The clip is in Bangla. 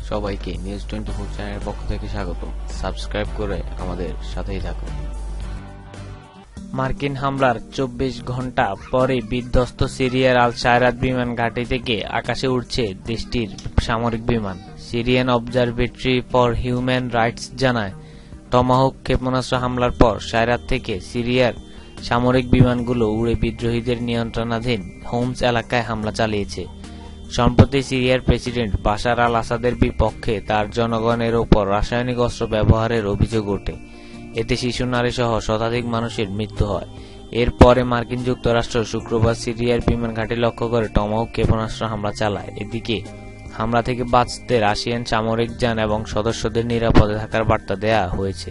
সবাইকে নিউজ 24 চ্যানেলের পক্ষ থেকে স্বাগত। সাবস্ক্রাইব করে আমাদের সাথেই থাকুন। মার্কিন হামলার 24 ঘন্টা পরে বিধ্বস্ত সিরিয়ার আল শায়রাত বিমান ঘাঁটি থেকে আকাশে উঠছে দেশটির সামরিক বিমান। Syrian observatory for human rights জানায়, টমাহক ক্ষেপণাস্ত্র হামলার পর শায়রাত থেকে সিরিয়ার সামরিক বিমানগুলো উড়ে বিদ্রোহীদের নিয়ন্ত্রণাধীন হোমস এলাকায় হামলা চালিয়েছে। সম্প্রতি সিরিয়ার প্রেসিডেন্ট বাশার আল আসাদের বিপক্ষে তার জনগণের ওপর রাসায়নিক অস্ত্র ব্যবহারের অভিযোগ ওঠে। এতে শিশু, নারী সহ শতাধিক মানুষের মৃত্যু হয়। এরপরে মার্কিন যুক্তরাষ্ট্র শুক্রবার সিরিয়ার বিমান ঘাঁটি লক্ষ্য করে টমাহক ক্ষেপণাস্ত্র হামলা চালায়। এদিকে হামলা থেকে বাঁচতে রাশিয়ান সামরিক যান এবং সদস্যদের নিরাপদে থাকার বার্তা দেয়া হয়েছে।